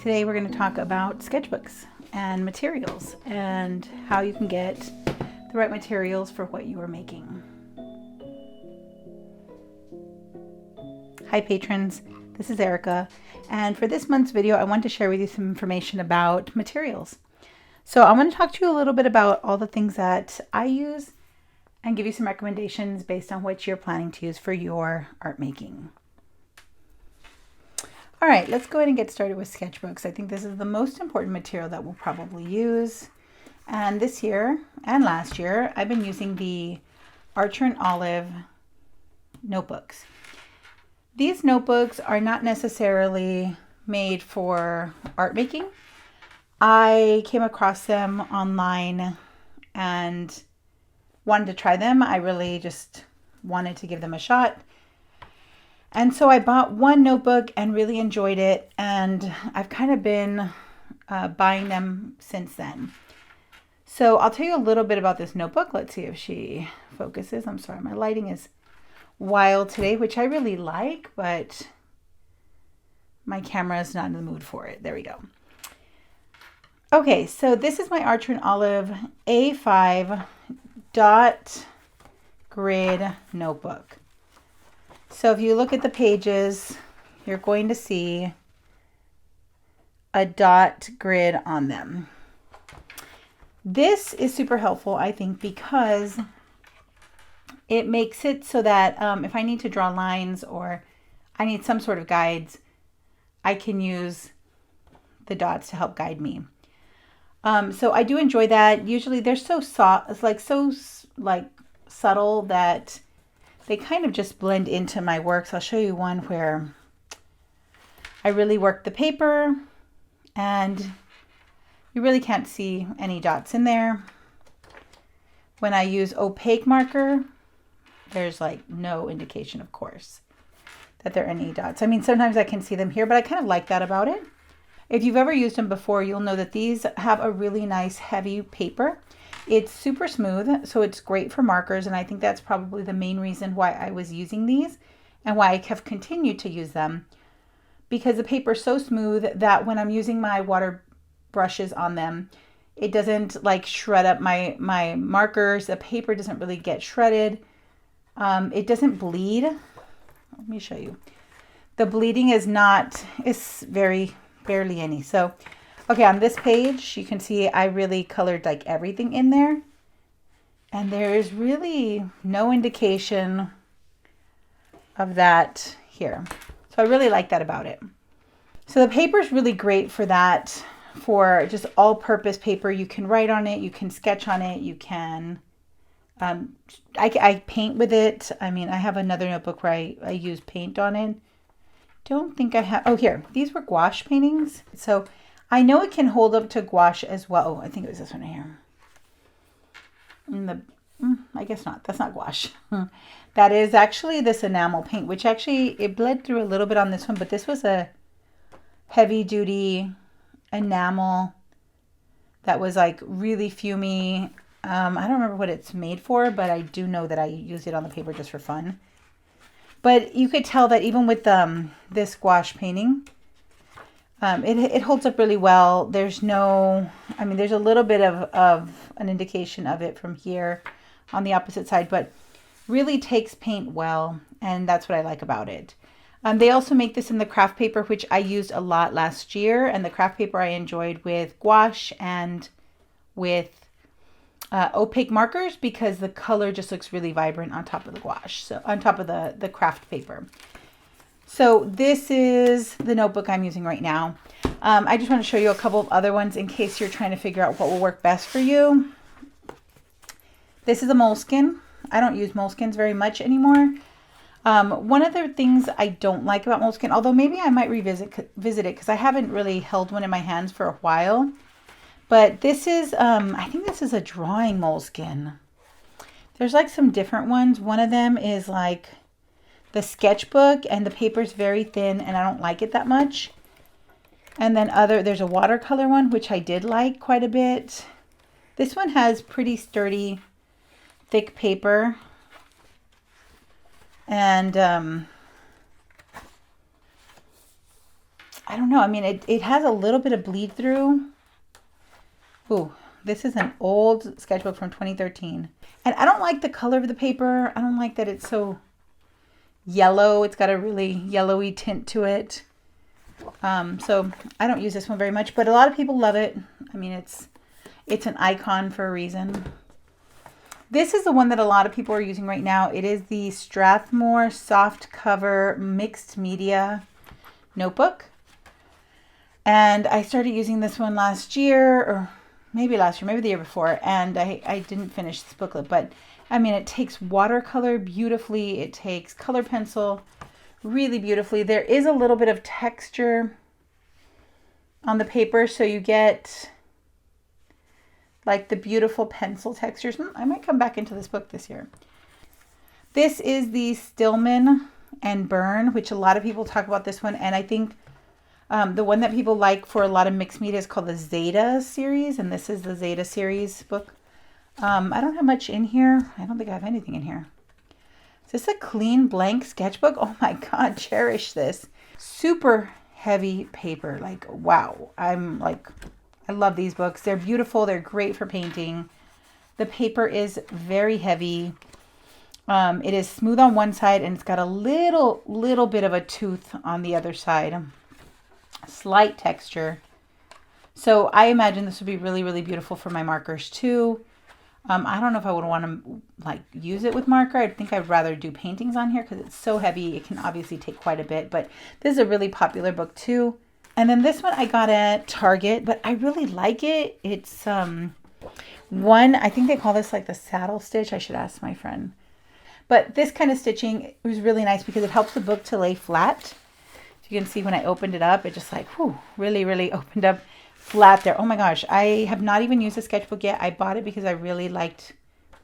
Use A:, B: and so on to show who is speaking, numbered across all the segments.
A: Today we're going to talk about sketchbooks and materials and how you can get the right materials for what you are making. Hi patrons, this is Erica, and for this month's video I want to share with you some information about materials. So I'm going to talk to you a little bit about all the things that I use and give you some recommendations based on what you're planning to use for your art making. All right, let's go ahead and get started with sketchbooks. I think this is the most important material that we'll probably use. And this year and last year, I've been using the Archer and Olive notebooks. These notebooks are not necessarily made for art making. I came across them online and wanted to try them. I really just wanted to give them a shot. And so I bought one notebook and really enjoyed it, and I've kind of been buying them since then. So I'll tell you a little bit about this notebook. Let's see if she focuses. I'm sorry, my lighting is wild today, which I really like, but my camera is not in the mood for it. There we go. Okay, so this is my Archer and Olive A5 dot grid notebook. So if you look at the pages, you're going to see a dot grid on them. This is super helpful, I think, because it makes it so that if I need to draw lines or I need some sort of guides, I can use the dots to help guide me. So I do enjoy that. Usually they're so soft, it's like so subtle that they kind of just blend into my works. I'll show you one where I really work the paper and you really can't see any dots in there. When I use opaque marker, there's like no indication, of course, that there are any dots. I mean, sometimes I can see them here, but I kind of like that about it. If you've ever used them before, you'll know that these have a really nice heavy paper. It's super smooth, so it's great for markers, and I think that's probably the main reason why I was using these and why I have continued to use them, because the paper is so smooth that when I'm using my water brushes on them, it doesn't like shred up my markers. The paper doesn't really get shredded. It doesn't bleed. Let me show you. The bleeding is very barely any. So okay, on this page, you can see I really colored like everything in there. And there is really no indication of that here. So I really like that about it. So the paper is really great for that, for just all-purpose paper. You can write on it, you can sketch on it, you can, I paint with it. I mean, I have another notebook where I use paint on it. Don't think I have, oh here, these were gouache paintings. So I know it can hold up to gouache as well. Oh, I think it was this one here. I guess not. That's not gouache. That is actually this enamel paint, which actually, it bled through a little bit on this one, but this was a heavy duty enamel that was like really fumey. I don't remember what it's made for, but I do know that I used it on the paper just for fun. But you could tell that even with this gouache painting, it holds up really well. There's no, I mean, there's a little bit of an indication of it from here on the opposite side, but really takes paint well, and that's what I like about it. They also make this in the craft paper, which I used a lot last year, and the craft paper I enjoyed with gouache and with opaque markers, because the color just looks really vibrant on top of the gouache, so on top of the craft paper. So this is the notebook I'm using right now. I just want to show you a couple of other ones in case you're trying to figure out what will work best for you. This is a Moleskine. I don't use Moleskines very much anymore. One of the things I don't like about Moleskine, although maybe I might visit it because I haven't really held one in my hands for a while. But this is, I think this is a drawing Moleskine. There's like some different ones. One of them is like the sketchbook, and the paper's very thin and I don't like it that much. And then there's a watercolor one, which I did like quite a bit. This one has pretty sturdy, thick paper. And I don't know. I mean, it has a little bit of bleed through. Ooh, this is an old sketchbook from 2013. And I don't like the color of the paper. I don't like that it's so yellow. It's got a really yellowy tint to it. So I don't use this one very much, but a lot of people love it. I mean, it's an icon for a reason. This is the one that a lot of people are using right now. It is the Strathmore Soft Cover Mixed Media Notebook. And I started using this one last year, or maybe last year, maybe the year before, and I didn't finish this booklet, but I mean, it takes watercolor beautifully. It takes color pencil really beautifully. There is a little bit of texture on the paper, so you get like the beautiful pencil textures. I might come back into this book this year. This is the Stillman and Byrne, which a lot of people talk about this one, and I think the one that people like for a lot of mixed media is called the Zeta series, and this is the Zeta series book. I don't have much in here. I don't think I have anything in here. Is this a clean blank sketchbook? Oh my God, cherish this. Super heavy paper. Like, wow. I love these books. They're beautiful. They're great for painting. The paper is very heavy. It is smooth on one side, and it's got a little bit of a tooth on the other side. Slight texture. So I imagine this would be really, really beautiful for my markers too. I don't know if I would want to like use it with marker. I think I'd rather do paintings on here because it's so heavy. It can obviously take quite a bit, but this is a really popular book too. And then this one I got at Target, but I really like it. It's one, I think they call this like the saddle stitch. I should ask my friend. But this kind of stitching was really nice because it helps the book to lay flat. You can see when I opened it up, it just like, whew, really, really opened up flat there. Oh my gosh, I have not even used a sketchbook yet. I bought it because I really liked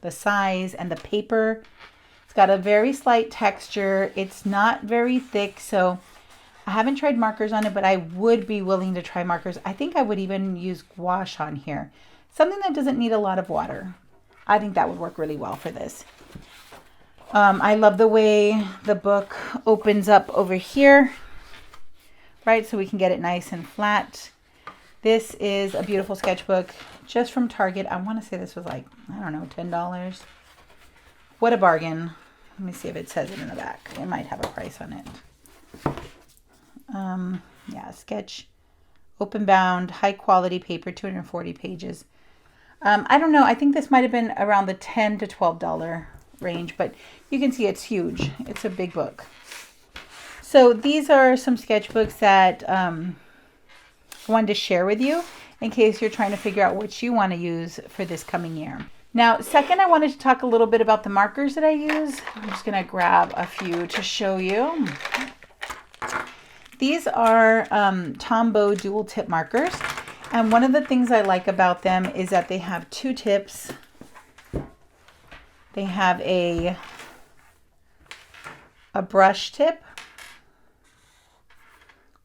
A: the size and the paper. It's got a very slight texture. It's not very thick, so I haven't tried markers on it, but I would be willing to try markers. I think I would even use gouache on here. Something that doesn't need a lot of water. I think that would work really well for this. I love the way the book opens up over here, right? So we can get it nice and flat. This is a beautiful sketchbook just from Target. I want to say this was like, I don't know, $10. What a bargain. Let me see if it says it in the back. It might have a price on it. Yeah, sketch, open bound, high quality paper, 240 pages. I don't know. I think this might have been around the $10 to $12 range, but you can see it's huge. It's a big book. So these are some sketchbooks that I wanted to share with you in case you're trying to figure out what you want to use for this coming year. Now, second, I wanted to talk a little bit about the markers that I use. I'm just going to grab a few to show you. These are Tombow dual tip markers. And one of the things I like about them is that they have two tips. They have a brush tip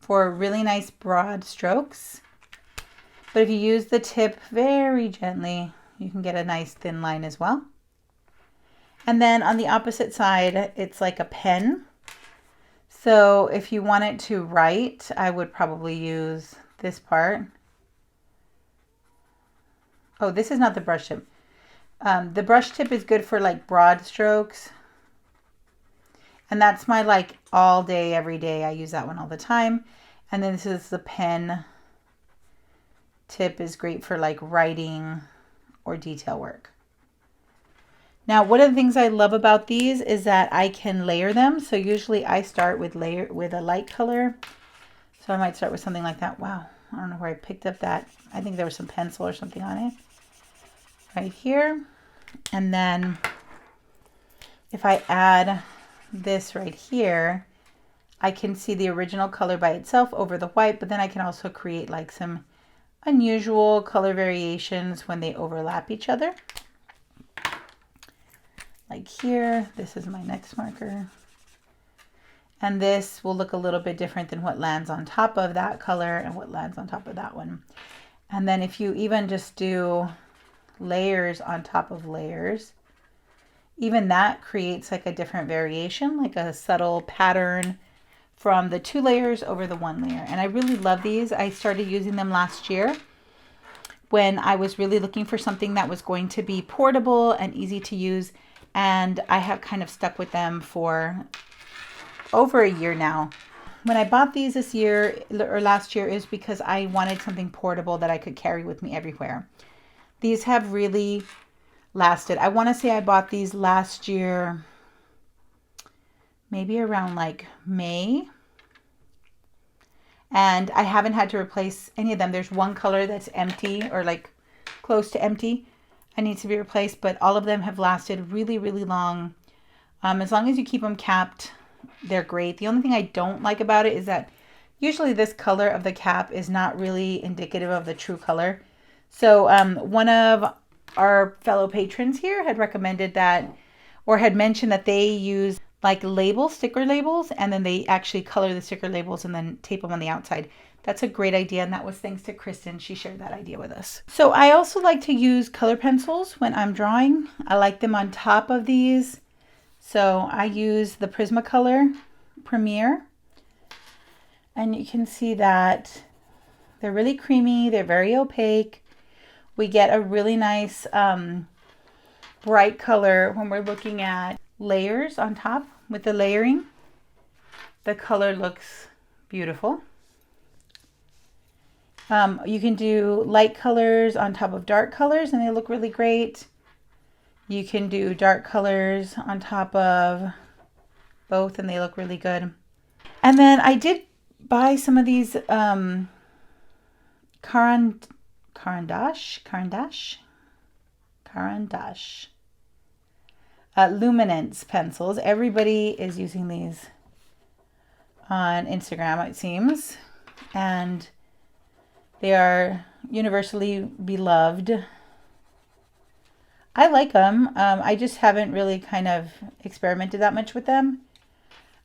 A: for really nice broad strokes. But if you use the tip very gently, you can get a nice thin line as well. And then on the opposite side, it's like a pen. So if you want it to write, I would probably use this part. Oh, this is not the brush tip. The brush tip is good for like broad strokes. And that's my like all day, every day. I use that one all the time. And then this is the pen tip, is great for like writing or detail work. Now, one of the things I love about these is that I can layer them. So usually I start with a light color. So I might start with something like that. Wow, I don't know where I picked up that. I think there was some pencil or something on it. Right here. And then if I add this right here, I can see the original color by itself over the white, but then I can also create like some unusual color variations when they overlap each other. Like here, this is my next marker. And this will look a little bit different than what lands on top of that color and what lands on top of that one. And then if you even just do layers on top of layers, even that creates like a different variation, like a subtle pattern from the 2 layers over the 1 layer. And I really love these. I started using them last year when I was really looking for something that was going to be portable and easy to use. And I have kind of stuck with them for over a year now. When I bought these this year or last year is because I wanted something portable that I could carry with me everywhere. These have really lasted. I want to say I bought these last year, maybe around like May. And I haven't had to replace any of them. There's one color that's empty or like close to empty and needs to be replaced, but all of them have lasted really, really long. As long as you keep them capped, they're great. The only thing I don't like about it is that usually this color of the cap is not really indicative of the true color. So one of our fellow patrons here had recommended that, or had mentioned that they use like sticker labels, and then they actually color the sticker labels and then tape them on the outside. That's a great idea, and that was thanks to Kristen. She shared that idea with us. So I also like to use color pencils when I'm drawing. I like them on top of these. So I use the Prismacolor Premier, and you can see that they're really creamy. They're very opaque. We get a really nice bright color when we're looking at layers on top with the layering. The color looks beautiful. You can do light colors on top of dark colors and they look really great. You can do dark colors on top of both and they look really good. And then I did buy some of these Caran d'Ache Luminance pencils. Everybody is using these on Instagram, it seems, and they are universally beloved. I like them. I just haven't really kind of experimented that much with them.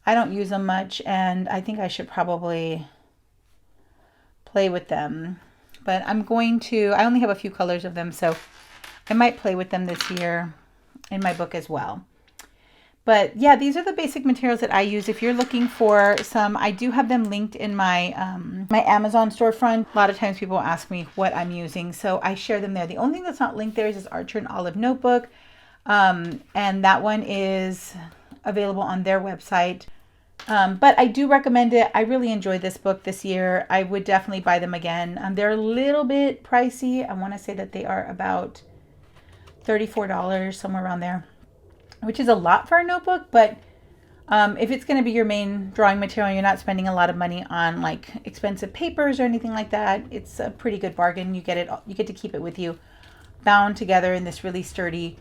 A: I don't use them much, and I think I should probably play with them. But I only have a few colors of them, so I might play with them this year in my book as well. But yeah, these are the basic materials that I use. If you're looking for some, I do have them linked in my my Amazon storefront. A lot of times people ask me what I'm using, so I share them there. The only thing that's not linked there is this Archer and Olive notebook, and that one is available on their website. But I do recommend it. I really enjoyed this book this year. I would definitely buy them again. They're a little bit pricey. I want to say that they are about $34, somewhere around there, which is a lot for a notebook. But if it's going to be your main drawing material, you're not spending a lot of money on like expensive papers or anything like that, it's a pretty good bargain. You get to keep it with you, bound together in this really sturdy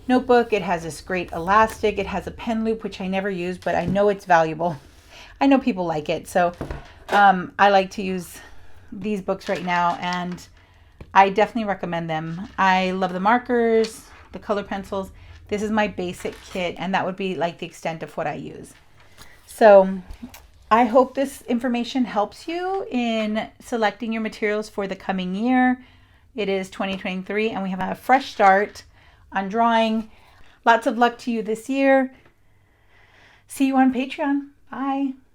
A: notebook. It has this great elastic. It has a pen loop, which I never use, but I know it's valuable. I know people like it. So I like to use these books right now, and I definitely recommend them. I love the markers, the color pencils. This is my basic kit, and that would be like the extent of what I use. So I hope this information helps you in selecting your materials for the coming year. It is 2023, and we have a fresh start on drawing. Lots of luck to you this year. See you on Patreon. Bye.